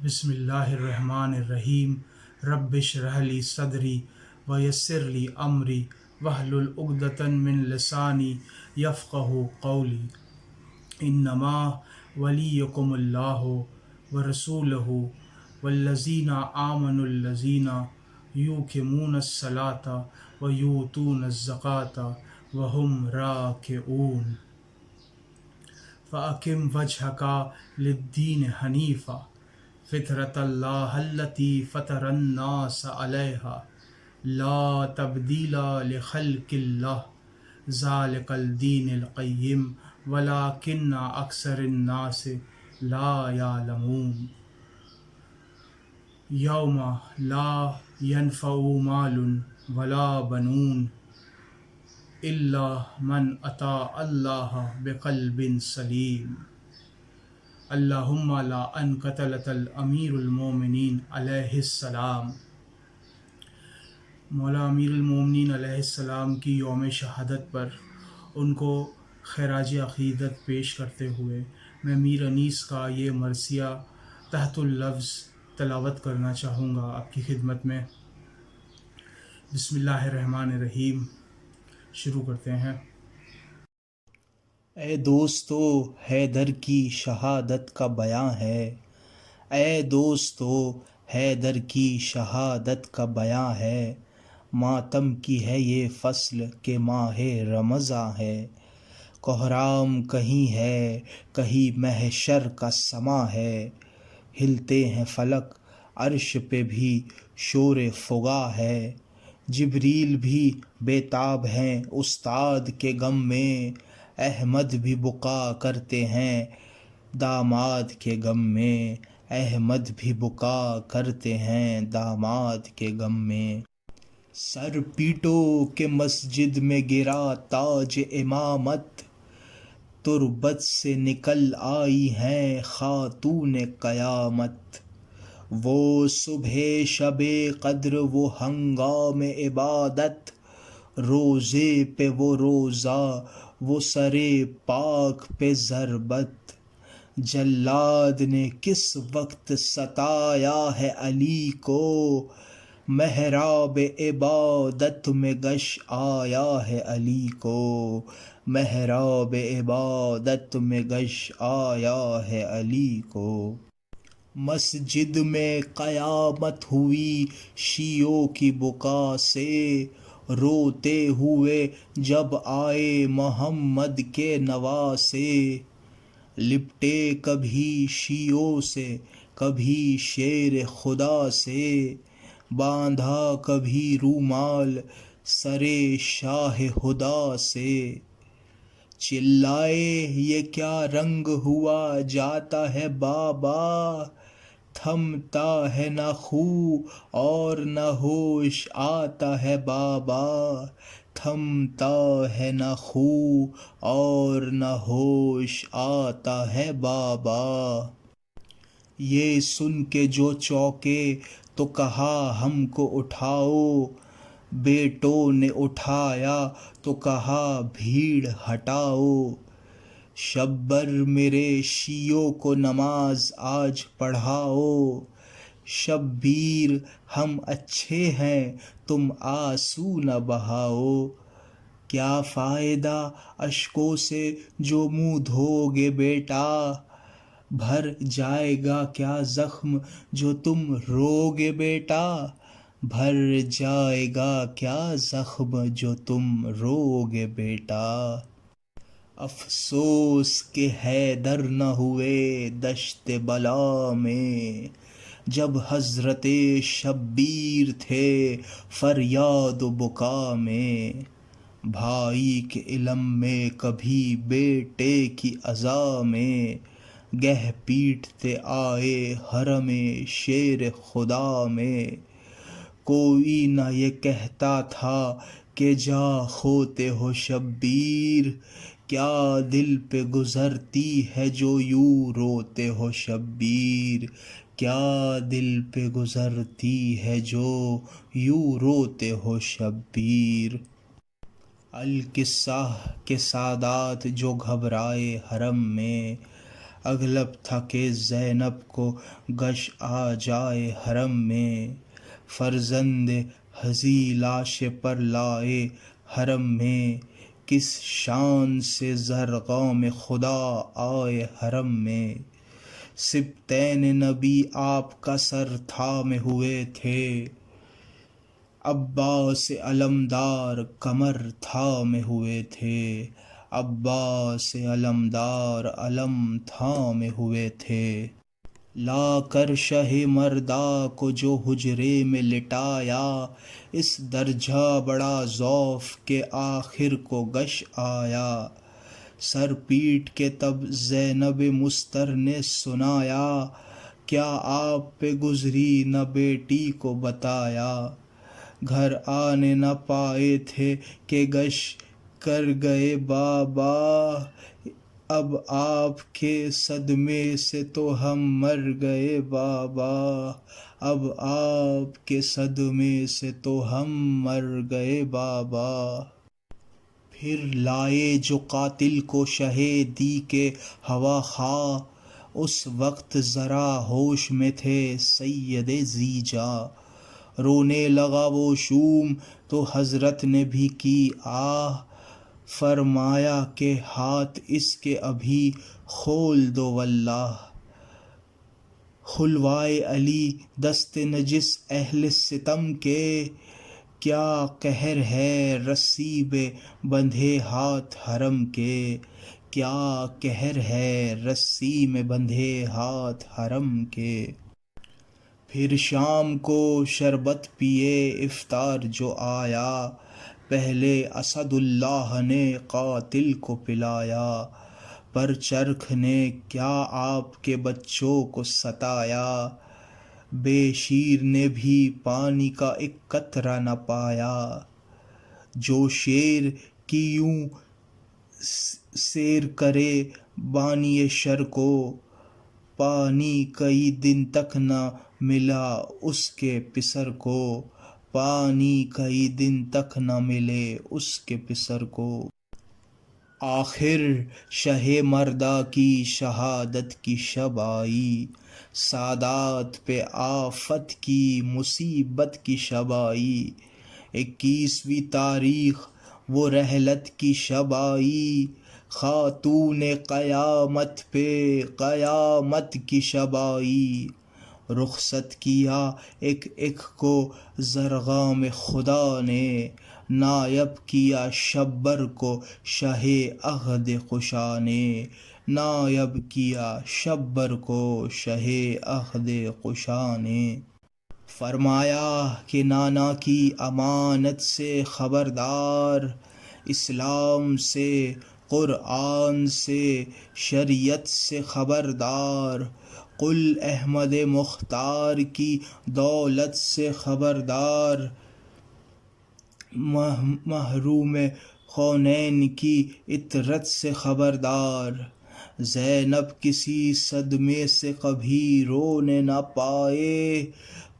بسم اللہ الرحمن الرحیم رب اشرح لی صدری ویسر لی امری واحلل عقدۃ من لسانی یفقہوا قولی انما ولیکم اللہ ورسولہ والذین آمنوا الذین یقیمون الصلاۃ ویؤتون الزکاۃ وہم راکعون فأقم وجهك للدین حنیفا فطرۃ اللہ التی فطر الناس علیہا لا تبدیل لخلق اللہ ذالک الدین القیم ولکن اکثر الناس لا یعلمون یوم لا ینفع مال ولا بنون الا من اتی اللہ بقلب سلیم اللہم لعن قتلۃ الامیر المومنین علیہ السلام۔ مولا امیر المومنین علیہ السلام کی یوم شہادت پر ان کو خراج عقیدت پیش کرتے ہوئے میں میر انیس کا یہ مرثیہ تحت اللفظ تلاوت کرنا چاہوں گا آپ کی خدمت میں۔ بسم اللہ الرحمن الرحیم، شروع کرتے ہیں۔ اے دوستو حیدر کی شہادت کا بیاں ہے، اے دوستو حیدر کی شہادت کا بیاں ہے، ماتم کی ہے یہ فصل کہ ماہ رمضاں ہے، کوہرام کہیں ہے کہیں محشر کا سماں ہے، ہلتے ہیں فلک عرش پہ بھی شور فغاں ہے، جبریل بھی بے تاب ہیں استاد کے غم میں، احمد بھی بکا کرتے ہیں داماد کے غم میں، احمد بھی بکا کرتے ہیں داماد کے غم میں، سر پیٹو کہ مسجد میں گرا تاج امامت، تربت سے نکل آئی ہیں خاتون قیامت، وہ صبح شب قدر وہ ہنگام عبادت، روزے پہ وہ روزہ وہ سرے پاک پہ ضربت، جلاد نے کس وقت ستایا ہے علی کو، محراب عبادت میں گش آیا ہے علی کو، محراب عبادت میں گش آیا ہے علی کو، مسجد میں قیامت ہوئی شیعوں کی بکا سے، روتے ہوئے جب آئے محمد کے نواسے، لپٹے کبھی شیعوں سے کبھی شیر خدا سے، باندھا کبھی رومال سرے شاہ ہدا سے، چلائے یہ کیا رنگ ہوا جاتا ہے بابا، تھمتا ہے نہ خو اور نہ ہوش آتا ہے بابا، تھمتا ہے نہ خو اور نہ ہوش آتا ہے بابا، یہ سن کے جو چوکے تو کہا ہم کو اٹھاؤ، بیٹوں نے اٹھایا تو کہا بھیڑ ہٹاؤ، شبر میرے شیعوں کو نماز آج پڑھاؤ، شبیر ہم اچھے ہیں تم آنسو نہ بہاؤ، کیا فائدہ اشکوں سے جو منہ دھو گے بیٹا، بھر جائے گا کیا زخم جو تم روگے بیٹا، بھر جائے گا کیا زخم جو تم روگے بیٹا، افسوس کہ حیدر نہ ہوئے دشت بلا میں، جب حضرت شبیر تھے فریاد و بکا میں، بھائی کے علم میں کبھی بیٹے کی عزا میں، گہ پیٹتے آئے حرم شیر خدا میں، کوئی نہ یہ کہتا تھا کہ جا کھوتے ہو شبیر، کیا دل پہ گزرتی ہے جو یوں روتے ہو شبیر، کیا دل پہ گزرتی ہے جو یوں روتے ہو شبیر، القصہ کے سادات جو گھبرائے حرم میں، اغلب تھا کہ زینب کو گش آ جائے حرم میں، فرزند ہزی لاش پر لائے حرم میں، کس شان سے زرغام خدا آئے حرم میں، سبطین نبی آپ کا سر تھامے ہوئے تھے، عباس علمدار کمر تھامے ہوئے تھے، عباس علمدار علم تھامے ہوئے تھے، لا کر شہ مردا کو جو حجرے میں لٹایا، اس درجہ بڑا ذوف کہ آخر کو گش آیا، سر پیٹ کے تب زینب مستر نے سنایا، کیا آپ پہ گزری نہ بیٹی کو بتایا، گھر آنے نہ پائے تھے کہ گش کر گئے بابا، اب آپ کے صدمے سے تو ہم مر گئے بابا، اب آپ کے صدمے سے تو ہم مر گئے بابا، پھر لائے جو قاتل کو شہ دی کے ہوا خواہ، اس وقت ذرا ہوش میں تھے سید زیجا، رونے لگا وہ شوم تو حضرت نے بھی کی آہ، فرمایا کہ ہاتھ اس کے ابھی کھول دو واللہ، خلوائے علی دست نجس اہل ستم کے، کیا قہر ہے رسی پہ بندھے ہاتھ حرم کے، کیا قہر ہے رسی میں بندھے ہاتھ حرم کے، پھر شام کو شربت پیے افطار جو آیا، پہلے اسد اللہ نے قاتل کو پلایا، پر چرخ نے کیا آپ کے بچوں کو ستایا، بے شیر نے بھی پانی کا ایک قطرہ نہ پایا، جو شیر کی یوں سیر کرے بانی شر کو، پانی کئی دن تک نہ ملا اس کے پسر کو، پانی کئی دن تک نہ ملے اس کے پسر کو، آخر شہ مردا کی شہادت کی شب آئی، سادات پہ آفت کی مصیبت کی شب آئی، 21ویں تاریخ وہ رحلت کی شب آئی، خاتون قیامت پہ قیامت کی شب آئی، رخصت کیا ایک ایک کو زرغام خدا نے، نائب کیا شبر کو شہ عہد خوشا نے، نائب کیا شبر کو شہ عہد خوشا نے، فرمایا کہ نانا کی امانت سے خبردار، اسلام سے قرآن سے شریعت سے خبردار، قل احمد مختار کی دولت سے خبردار، محروم کونین کی عطرت سے خبردار، زینب کسی صدمے سے کبھی رونے نہ پائے،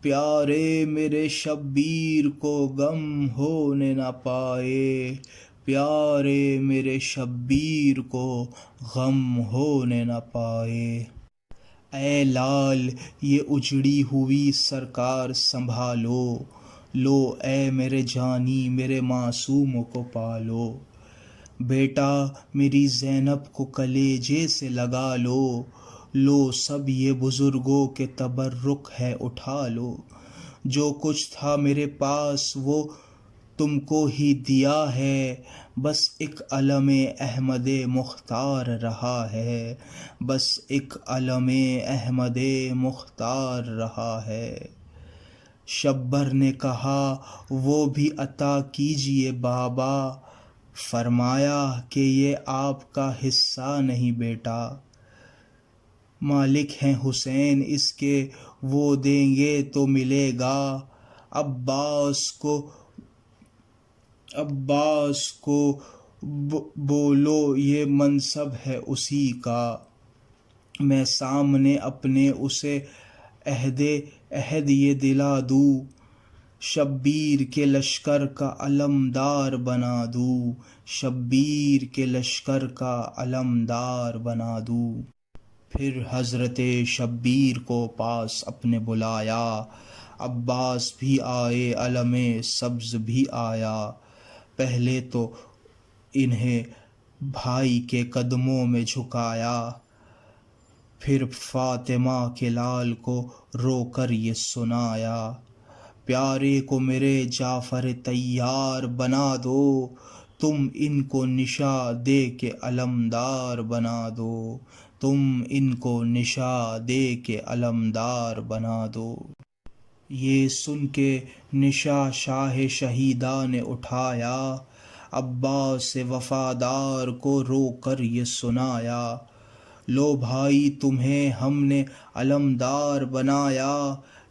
پیارے میرے شبیر کو غم ہونے نہ پائے، پیارے میرے شبیر کو غم ہونے نہ پائے، اے لال یہ اجڑی ہوئی سرکار سنبھالو، لو اے میرے جانی میرے معصوم کو پالو، بیٹا میری زینب کو کلیجے سے لگا لو، لو سب یہ بزرگوں کے تبرک ہے اٹھا لو، جو کچھ تھا میرے پاس وہ تم کو ہی دیا ہے، بس ایک علم احمد مختار رہا ہے، بس ایک علم احمد مختار رہا ہے، شبر نے کہا وہ بھی عطا کیجئے بابا، فرمایا کہ یہ آپ کا حصہ نہیں بیٹا، مالک ہیں حسین اس کے وہ دیں گے تو ملے گا، عباس کو بولو یہ منصب ہے اسی کا، میں سامنے اپنے اسے عہد یہ دلا دوں، شبیر کے لشکر کا علمدار بنا دوں، شبیر کے لشکر کا علمدار بنا دوں، پھر حضرت شبیر کو پاس اپنے بلایا، عباس بھی آئے، علم سبز بھی آیا، پہلے تو انہیں بھائی کے قدموں میں جھکایا، پھر فاطمہ کے لال کو رو کر یہ سنایا، پیارے کو میرے جعفر طیار بنا دو، تم ان کو نشاں دے کے علمدار بنا دو، تم ان کو نشاں دے کے علمدار بنا دو۔ یہ سن کے نشاں شاہ شہیداں نے اٹھایا، عباس وفادار کو رو کر یہ سنایا، لو بھائی تمہیں ہم نے علمدار بنایا،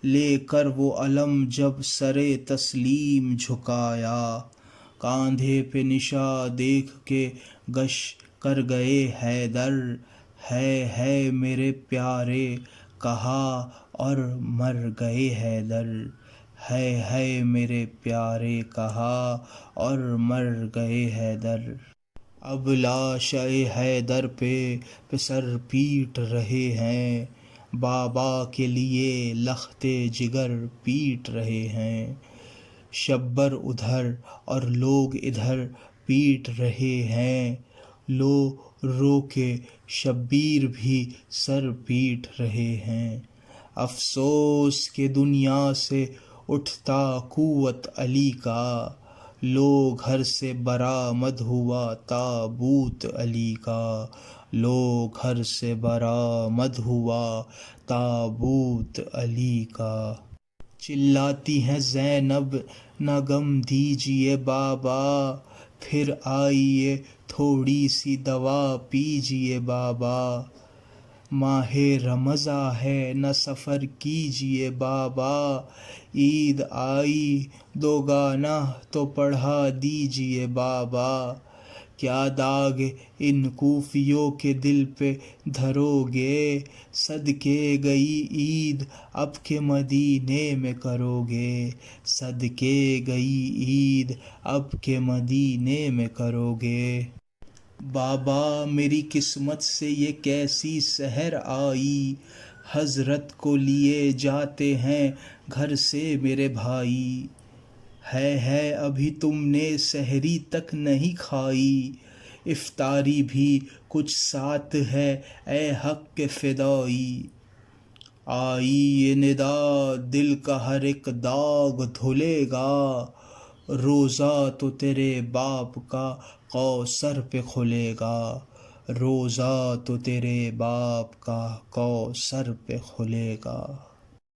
لے کر وہ علم جب سر تسلیم جھکایا، کاندھے پہ نشاں دیکھ کے گش کر گئے حیدر، ہے میرے پیارے کہا اور مر گئے حیدر، ہے میرے پیارے کہا اور مر گئے حیدر۔ اب لاش حیدر پہ سر پیٹ رہے ہیں، بابا کے لیے لخت جگر پیٹ رہے ہیں، شبر ادھر اور لوگ ادھر پیٹ رہے ہیں، رو کے شبیر بھی سر پیٹ رہے ہیں، افسوس کہ دنیا سے اٹھتا قوت علی کا، لو گھر سے برآمد ہوا تابوت علی کا، لو گھر سے برآمد ہوا تابوت علی کا۔ چلاتی ہیں زینب نہ غم دیجئے بابا، پھر آئیے تھوڑی سی دوا پیجئے بابا، ماہ رمضاں ہے نہ سفر کیجئے بابا، عید آئی دوگانہ تو پڑھا دیجئے بابا، کیا داغ ان کوفیوں کے دل پہ دھرو گے، صدقے گئی عید اب کے مدینے میں کرو گے، صدقے گئی عید اب کے مدینے میں کرو گے۔ بابا میری قسمت سے یہ کیسی سحر آئی، حضرت کو لیے جاتے ہیں گھر سے میرے بھائی، ہے ابھی تم نے سحری تک نہیں کھائی، افطاری بھی کچھ ساتھ ہے اے حق کے فدائی، آئی یہ ندا دل کا ہر ایک داغ دھلے گا، روزہ تو تیرے باپ کا کوثر پہ کھلے گا، روزہ تو تیرے باپ کا کوثر پہ کھلے گا۔